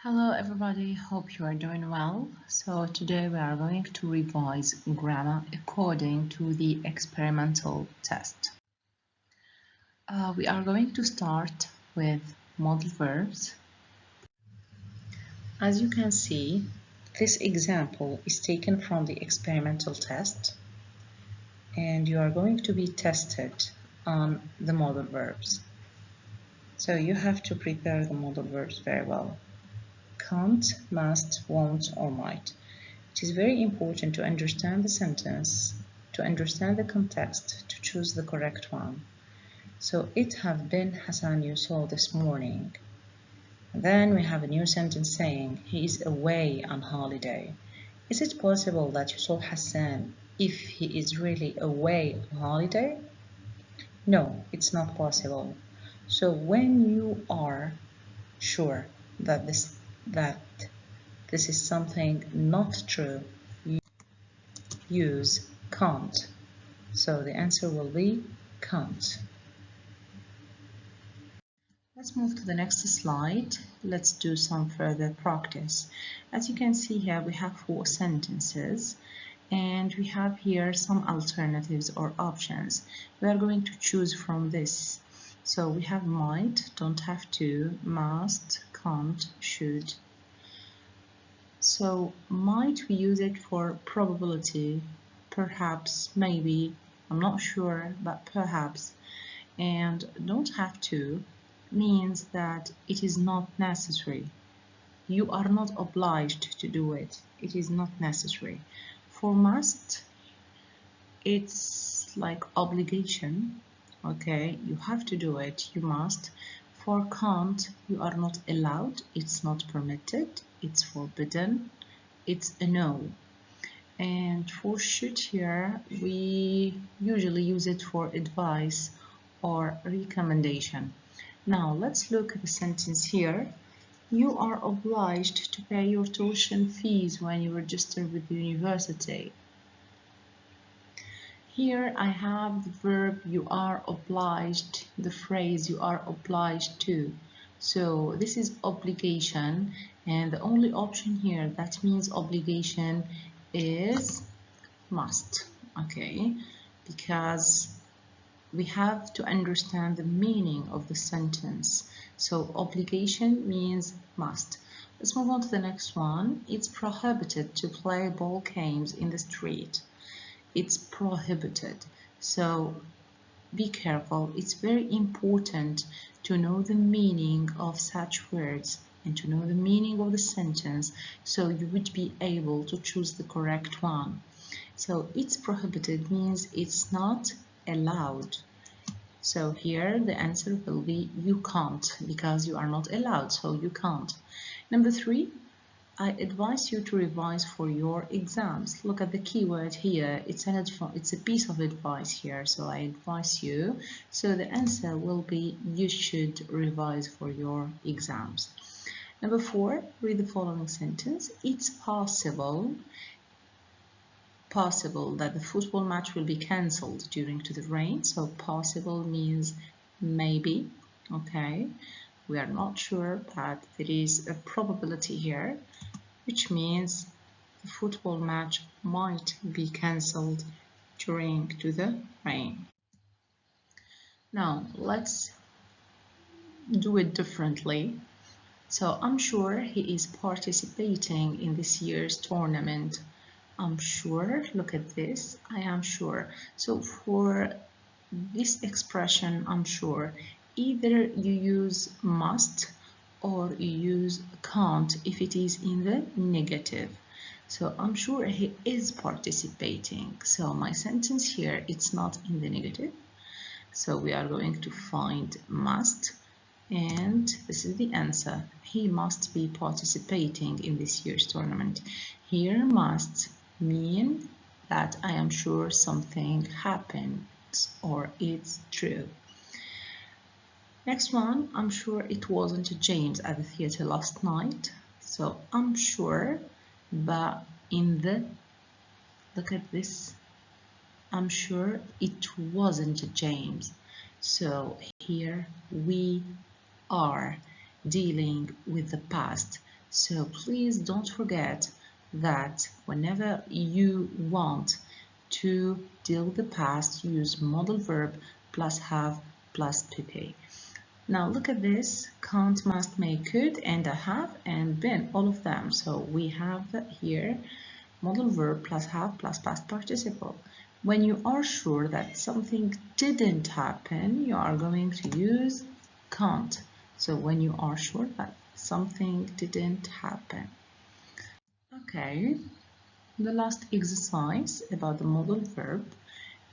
Hello everybody, hope you are doing well. So today we are going to revise grammar according to the experimental test. We are going to start with modal verbs. As you can see, this example is taken from the experimental test and you are going to be tested on the modal verbs. So you have to prepare the modal verbs very well. Can't, must, won't, or might. It is very important to understand the sentence, to understand the context, to choose the correct one. So, it have been Hassan you saw this morning. Then we have a new sentence saying, he is away on holiday. Is it possible that you saw Hassan if he is really away on holiday? No, it's not possible. So, when you are sure that this is something not true, use can't. So the answer will be can't. Let's move to the next slide. Let's do some further practice. As you can see here, we have 4 sentences and we have here some alternatives or options. We are going to choose from this. So we have might, don't have to, must, can't, should. So might we use it for probability, perhaps, maybe, I'm not sure, but perhaps. And don't have to means that it is not necessary. You are not obliged to do it. It is not necessary. For must, it's like obligation. Okay, you have to do it. You must. For can't, you are not allowed. It's not permitted. It's forbidden. It's a no. And for should here, we usually use it for advice or recommendation. Now let's look at the sentence here. You are obliged to pay your tuition fees when you register with the university. Here I have the verb you are obliged, the phrase you are obliged to. So this is obligation, and the only option here that means obligation is must, okay, because we have to understand the meaning of the sentence. So obligation means must. Let's move on to the next one. It's prohibited to play ball games in the street. It's prohibited. So be careful. It's very important to know the meaning of such words and to know the meaning of the sentence so you would be able to choose the correct one. So it's prohibited means it's not allowed. So here the answer will be you can't because you are not allowed, so you can't. Number 3, I advise you to revise for your exams. Look at the keyword here. It's a piece of advice here, so I advise you. So the answer will be you should revise for your exams. Number 4, read the following sentence. It's possible that the football match will be cancelled due to the rain. So possible means maybe, okay? We are not sure, but there is a probability here, which means the football match might be cancelled due to the rain. Now let's do it differently. So I'm sure he is participating in this year's tournament. I'm sure, look at this, I am sure. So for this expression, I'm sure, either you use must or you use can't if it is in the negative. So I'm sure he is participating. So my sentence here, it's not in the negative. So we are going to find must, and this is the answer. He must be participating in this year's tournament. Here must mean that I am sure something happens or it's true. Next one, I'm sure it wasn't James at the theater last night. So I'm sure, but in the, look at this, I'm sure it wasn't James. So here we are dealing with the past. So please don't forget that whenever you want to deal with the past, use modal verb plus have plus pp. Now look at this: can't, must, may, could, and I have, and been, all of them. So we have here modal verb plus have plus past participle. When you are sure that something didn't happen, you are going to use can't. So when you are sure that something didn't happen. Okay, the last exercise about the modal verb.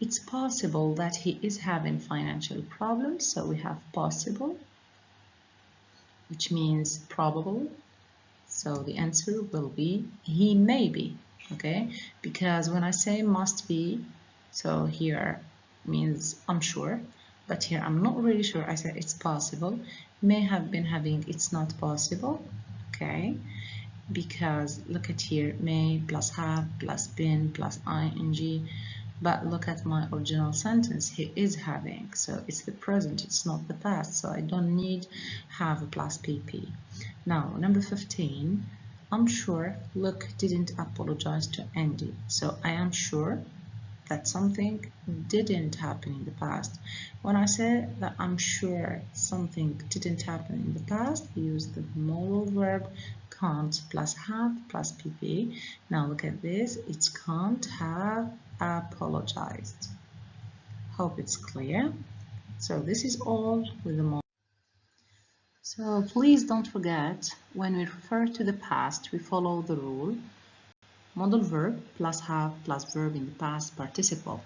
It's possible that he is having financial problems, so we have possible, which means probable. So the answer will be he may be, okay? Because when I say must be, so here means I'm sure, but here I'm not really sure. I said it's possible. May have been having it's not possible, okay? Because look at here, may plus have plus been plus ing. But look at my original sentence, he is having, so it's the present, it's not the past, so I don't need have plus pp. Now, number 15, I'm sure Luke didn't apologize to Andy. So I am sure that something didn't happen in the past. When I say that I'm sure something didn't happen in the past, we use the modal verb can't plus have plus pp. Now look at this, it's can't have apologized. Hope it's clear. So this is all with the modal. So please don't forget, when we refer to the past, we follow the rule modal verb plus have plus verb in the past participle.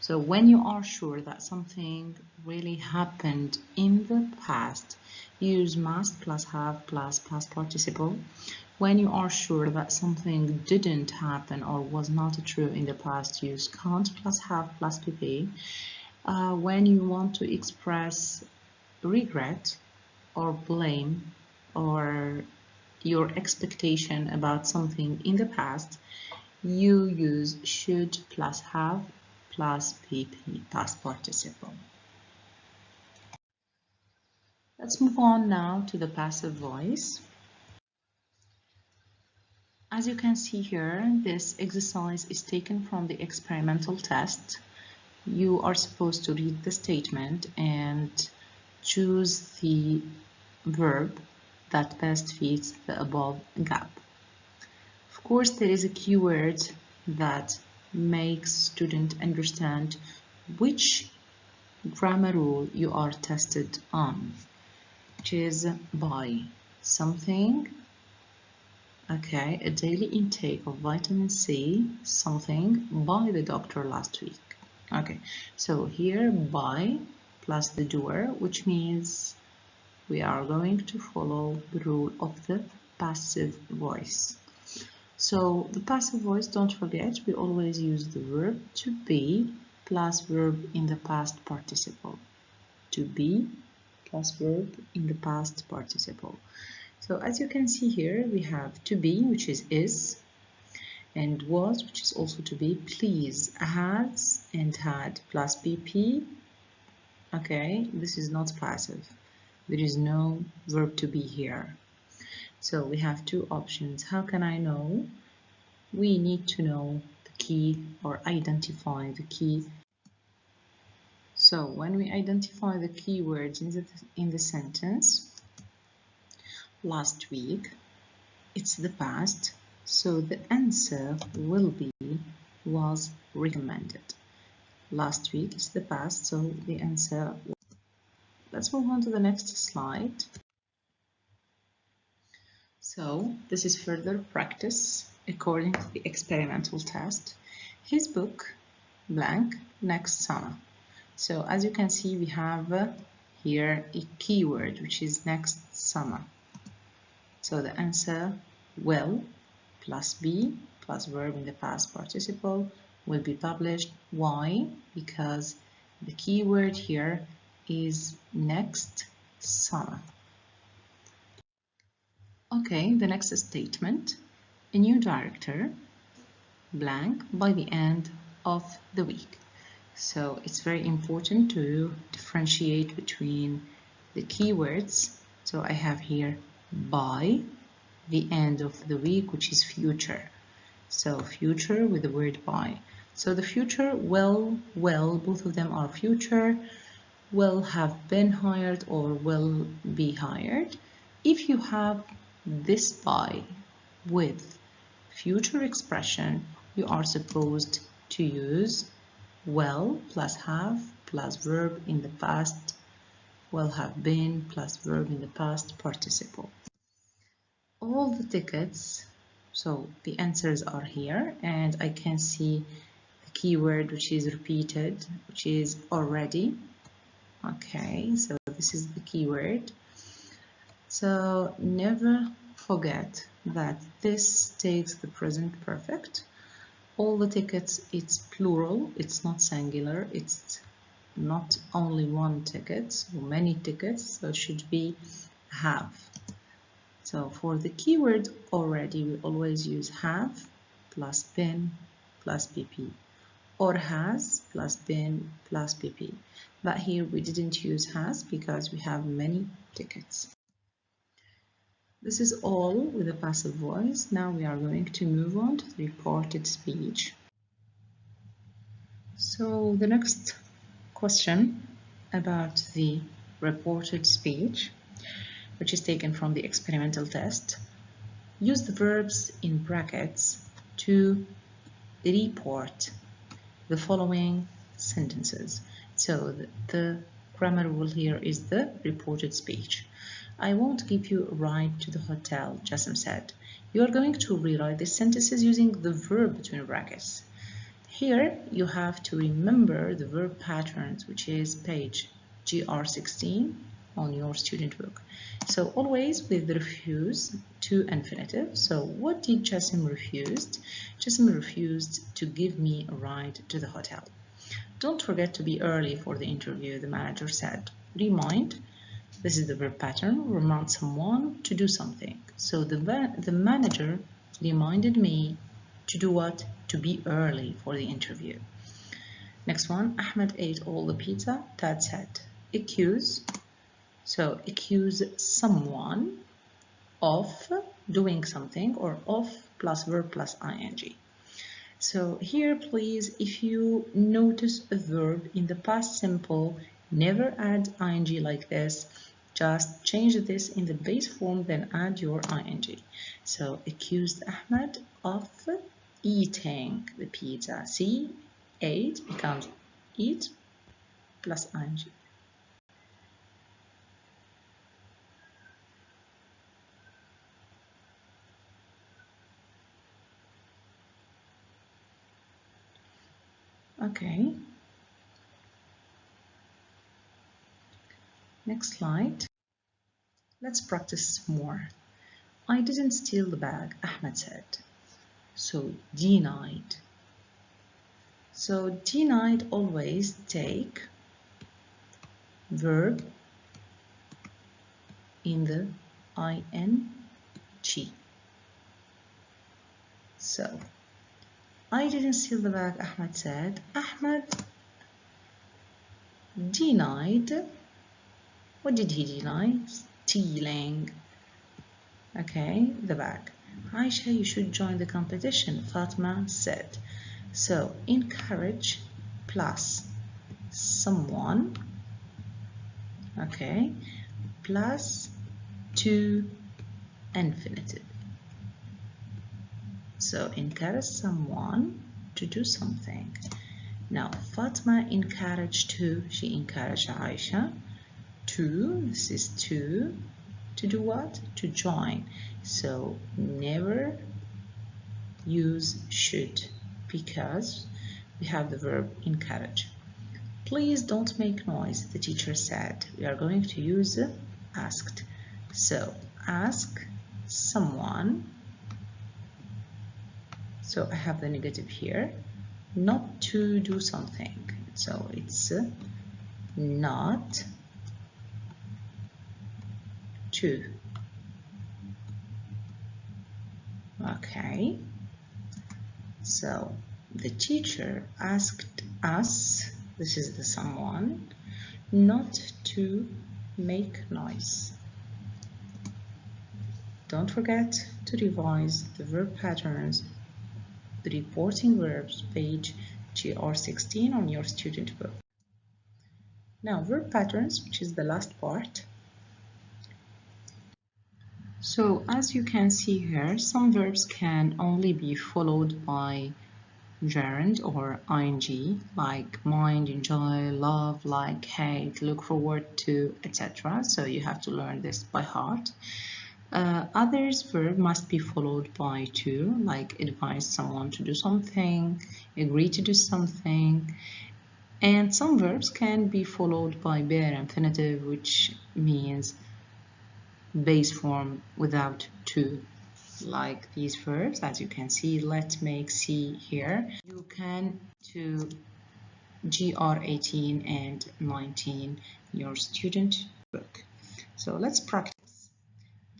So when you are sure that something really happened in the past, use must plus have plus past participle. When you are sure that something didn't happen or was not true in the past, use can't plus have plus pp. When you want to express regret or blame or your expectation about something in the past, you use should plus have plus pp, past participle. Let's move on now to the passive voice. As you can see here, this exercise is taken from the experimental test. You are supposed to read the statement and choose the verb that best fits the above gap. Of course, there is a keyword that makes student understand which grammar rule you are tested on, which is by something, okay, a daily intake of vitamin C, something by the doctor last week. Okay, so here by plus the doer, which means we are going to follow the rule of the passive voice. So the passive voice, don't forget, we always use the verb to be plus verb in the past participle. To be plus verb in the past participle. So as you can see here, we have to be, which is, and was, which is also to be, please, has and had plus pp. Okay, this is not passive. There is no verb to be here. So we have two options. How can I know? We need to know the key or identify the key. So when we identify the keywords in the sentence, last week, it's the past, so the answer will be was recommended. Last week is the past, so the answer. Let's move on to the next slide. So this is further practice according to the experimental test. His book, blank, next summer. So as you can see, we have here a keyword, which is next summer. So the answer will plus be plus verb in the past participle will be published. Why? Because the keyword here is next summer. Okay, the next statement. A new director, blank, by the end of the week. So it's very important to differentiate between the keywords. So I have here by, the end of the week, which is future. So future with the word by. So the future will, both of them are future, will have been hired or will be hired. If you have this by with future expression, you are supposed to use will plus have plus verb in the past, will have been plus verb in the past participle. All the tickets, so the answers are here, and I can see the keyword which is repeated, which is already. Okay, so this is the keyword. So never forget that this takes the present perfect. All the tickets, it's plural, it's not singular, it's not only one ticket or many tickets, so it should be have. So for the keyword already, we always use have plus been plus pp, or has plus been plus pp. But here we didn't use has because we have many tickets. This is all with the passive voice. Now we are going to move on to the reported speech. So the next question about the reported speech, which is taken from the experimental test. Use the verbs in brackets to report the following sentences. So the grammar rule here is the reported speech. I won't give you a ride to the hotel, Jassim said. You are going to rewrite the sentences using the verb between brackets. Here you have to remember the verb patterns, which is page GR16 on your student book. So always with the refuse to infinitive. So what did Jassim refused? Jassim refused to give me a ride to the hotel. Don't forget to be early for the interview, the manager said. Remind, this is the verb pattern, remind someone to do something. So the manager reminded me to do what? To be early for the interview. Next one, Ahmed ate all the pizza, Dad said. Accuse, so accuse someone of doing something, or of plus verb plus ing. So here, please, if you notice a verb in the past simple, never add ing like this. Just change this in the base form, then add your ing. So accused Ahmed of eating the pizza. See, ate becomes eat plus ing. Okay. Next slide. Let's practice more. I didn't steal the bag, Ahmed said. So denied. So denied always take verb in the ing. So I didn't steal the bag, Ahmed said. Ahmed denied. What did he deny? Stealing. Okay, the bag. Aisha, you should join the competition, Fatma said. So encourage plus someone, okay, plus to infinitive. So encourage someone to do something. Now Fatma encouraged to, she encouraged Aisha to, this is to do what? To join. So never use should because we have the verb encourage. Please don't make noise, the teacher said. We are going to use asked. So ask someone. So I have the negative here. Not to do something. So it's not to. Okay. So the teacher asked us, this is the someone, not to make noise. don't forget to revise the verb patterns, the reporting verbs, page GR16 on your student book. Now, verb patterns, which is the last part. So, as you can see here, some verbs can only be followed by gerund or ing, like mind, enjoy, love, like, hate, look forward to, etc. So you have to learn this by heart. Others verb must be followed by to, like advise someone to do something, agree to do something. And some verbs can be followed by bare infinitive, which means base form without to. Like these verbs, as you can see, let, make, see here. You can to GR 18 and 19 your student book. So let's practice.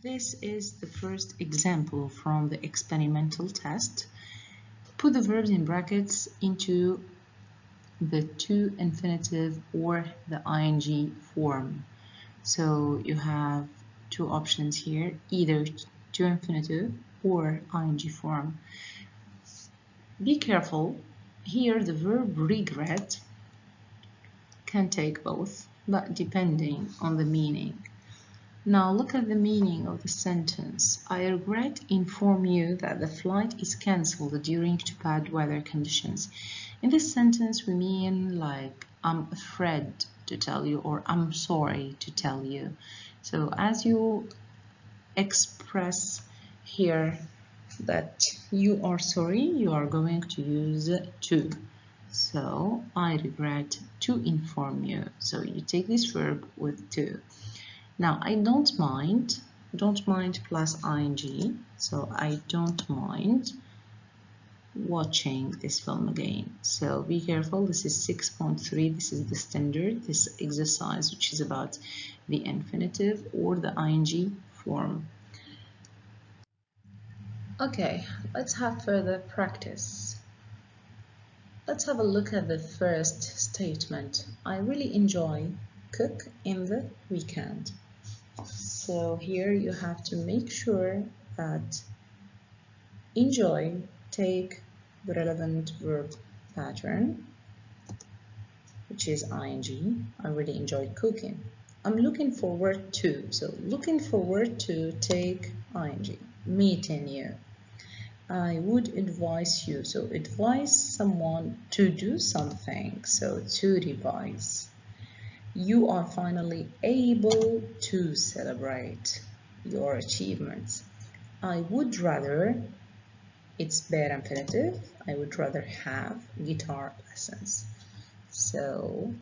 This is the first example from the experimental test. Put the verbs in brackets into the to infinitive or the ing form. So you have two options here, either to infinitive or ing form. Be careful, here the verb regret can take both, but depending on the meaning. Now look at the meaning of the sentence. I regret to inform you that the flight is cancelled due to bad weather conditions. In this sentence we mean like I'm afraid to tell you or I'm sorry to tell you. So as you express here that you are sorry, you are going to use to. So I regret to inform you. So you take this verb with to. Now I don't mind plus ing. So I don't mind watching this film again. So be careful, this is 6.3, this is the standard, this exercise which is about the infinitive or the ing form. Okay, let's have further practice. Let's have a look at the first statement. I really enjoy cook in the weekend. So here you have to make sure that enjoy take the relevant verb pattern, which is ing. I really enjoy cooking. I'm looking forward to. So looking forward to take ing. Meeting you. I would advise you. So advise someone to do something. So to revise. You are finally able to celebrate your achievements. I would rather, it's bare infinitive, I would rather have guitar lessons. So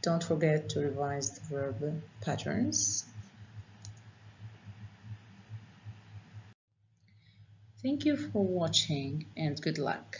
don't forget to revise the verb patterns. Thank you for watching and good luck.